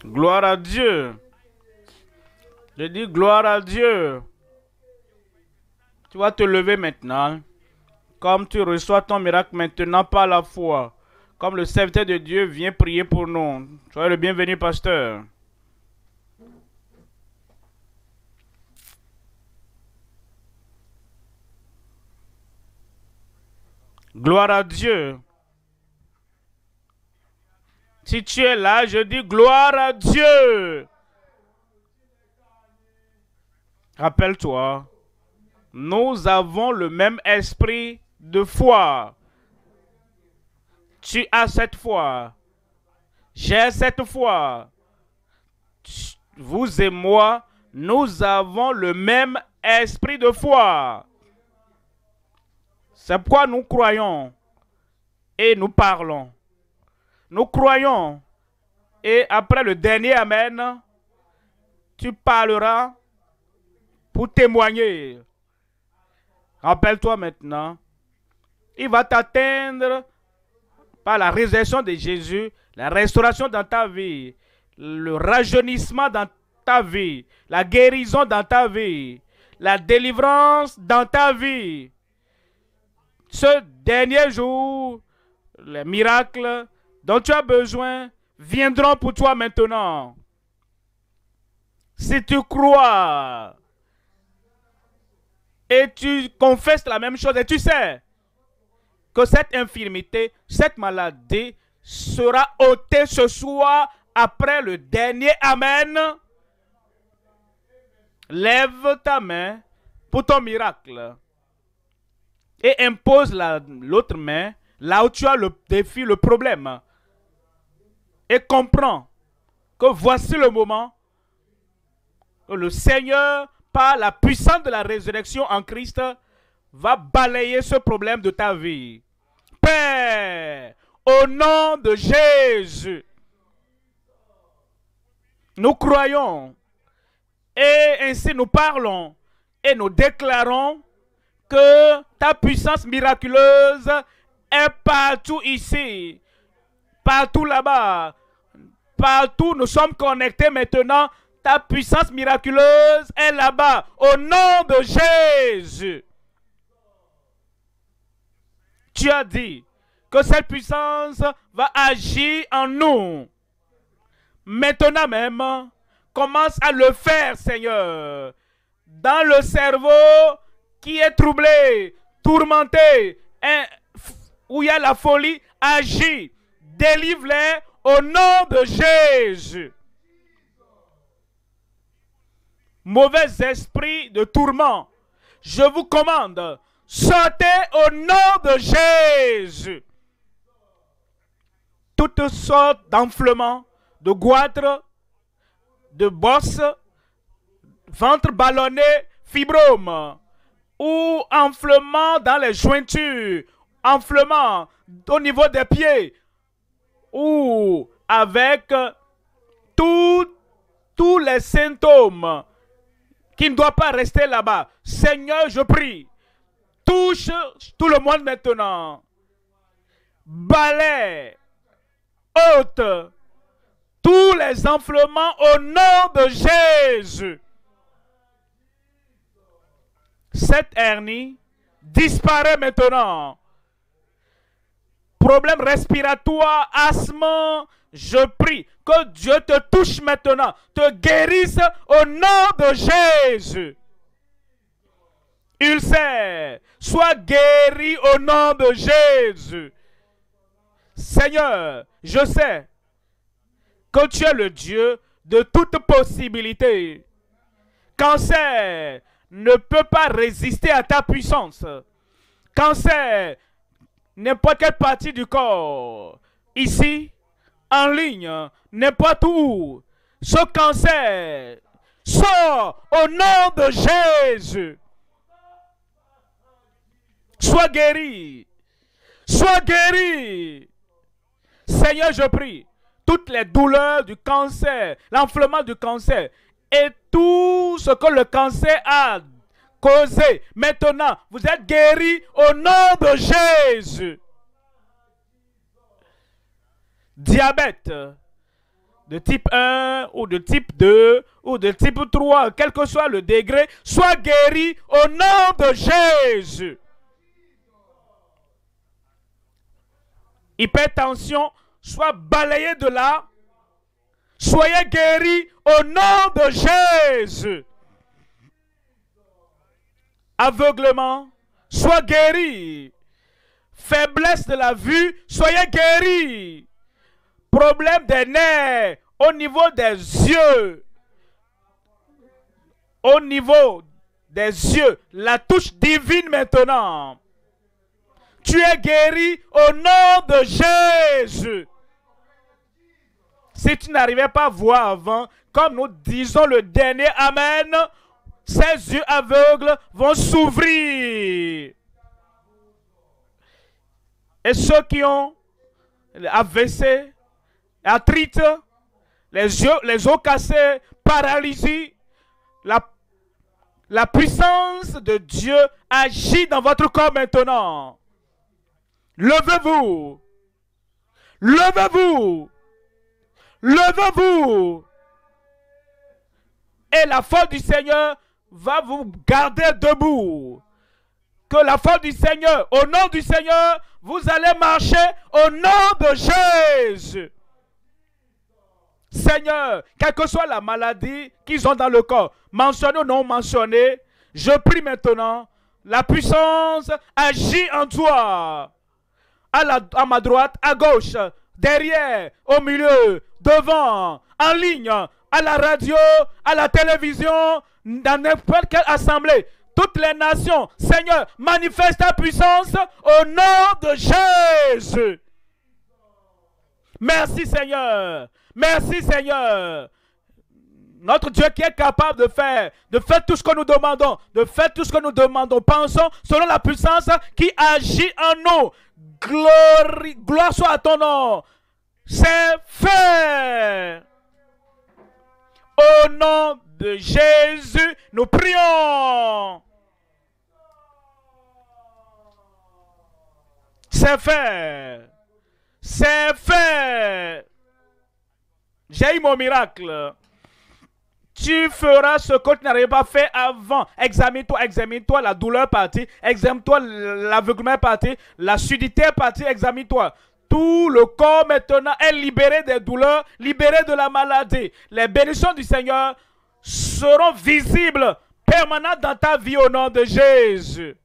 Gloire à Dieu. Je dis gloire à Dieu. Tu vas te lever maintenant. Comme tu reçois ton miracle maintenant par la foi. Comme le serviteur de Dieu vient prier pour nous. Soyez le bienvenu, pasteur. Gloire à Dieu. Si tu es là, je dis gloire à Dieu. Rappelle-toi, nous avons le même esprit de foi. Tu as cette foi. J'ai cette foi. Vous et moi, nous avons le même esprit de foi. C'est pourquoi nous croyons et nous parlons. Nous croyons et après le dernier Amen, tu parleras pour témoigner. Rappelle-toi maintenant, il va t'atteindre par la résurrection de Jésus, la restauration dans ta vie, le rajeunissement dans ta vie, la guérison dans ta vie, la délivrance dans ta vie. Ce dernier jour, les miracles dont tu as besoin viendront pour toi maintenant. Si tu crois et tu confesses la même chose et tu sais que cette infirmité, cette maladie sera ôtée ce soir après le dernier Amen, lève ta main pour ton miracle et impose l'autre main là où tu as le défi, le problème, et comprends que voici le moment où le Seigneur, par la puissance de la résurrection en Christ, va balayer ce problème de ta vie. Père, au nom de Jésus, nous croyons et ainsi nous parlons et nous déclarons que ta puissance miraculeuse est partout ici, partout là-bas, partout nous sommes connectés maintenant. Ta puissance miraculeuse est là-bas, au nom de Jésus. Tu as dit que cette puissance va agir en nous. Maintenant même, commence à le faire, Seigneur. Dans le cerveau qui est troublé, tourmenté, où il y a la folie, agis. Délivre-les au nom de Jésus. Mauvais esprit de tourment, je vous commande, sortez au nom de Jésus. Toutes sortes d'enflements, de goitres, de bosses, ventre ballonné, fibrome, ou enflement dans les jointures, enflement au niveau des pieds, ou avec tous les symptômes qui ne doivent pas rester là-bas. Seigneur, je prie, touche tout le monde maintenant. Balaie, ôte tous les enflements au nom de Jésus. Cette hernie disparaît maintenant. Problème respiratoire, asthme, je prie que Dieu te touche maintenant, te guérisse au nom de Jésus. Ulcère, sois guéri au nom de Jésus. Seigneur, je sais que tu es le Dieu de toute possibilité. Cancer ne peut pas résister à ta puissance. Cancer, n'importe quelle partie du corps, ici, en ligne, n'importe où, ce cancer sort au nom de Jésus. Sois guéri. Sois guéri. Seigneur, je prie, toutes les douleurs du cancer, l'enflement du cancer et tout ce que le cancer a causé, maintenant, vous êtes guéri au nom de Jésus. Diabète de type 1 ou de type 2 ou de type 3, quel que soit le degré, sois guéri au nom de Jésus. Hypertension, soit balayé de là. Soyez guéris au nom de Jésus. Aveuglement, sois guéri. Faiblesse de la vue, soyez guéris. Problème des nerfs au niveau des yeux. Au niveau des yeux, la touche divine maintenant. Tu es guéri au nom de Jésus. Si tu n'arrivais pas à voir avant, comme nous disons le dernier Amen, ces yeux aveugles vont s'ouvrir. Et ceux qui ont AVC, arthrite, les os cassés, paralysie, la puissance de Dieu agit dans votre corps maintenant. Levez-vous. Levez-vous. Levez-vous. Et la force du Seigneur va vous garder debout. Que la force du Seigneur, au nom du Seigneur, vous allez marcher au nom de Jésus. Seigneur, quelle que soit la maladie qu'ils ont dans le corps, mentionnée ou non mentionnée, je prie maintenant, la puissance agit en toi. À ma droite, à gauche, derrière, au milieu, devant, en ligne, à la radio, à la télévision, dans n'importe quelle assemblée. Toutes les nations, Seigneur, manifeste ta puissance au nom de Jésus. Merci Seigneur. Merci Seigneur. Notre Dieu qui est capable de faire tout ce que nous demandons, de faire tout ce que nous demandons. Pensons selon la puissance qui agit en nous. Gloire soit à ton nom. C'est fait. Au nom de Jésus, nous prions. C'est fait. C'est fait. J'ai eu mon miracle. Tu feras ce que tu n'avais pas fait avant. Examine-toi la douleur partie. Examine-toi l'aveuglement partie. La sudité partie. Examine-toi. Tout le corps maintenant est libéré des douleurs, libéré de la maladie. Les bénédictions du Seigneur seront visibles, permanentes dans ta vie au nom de Jésus.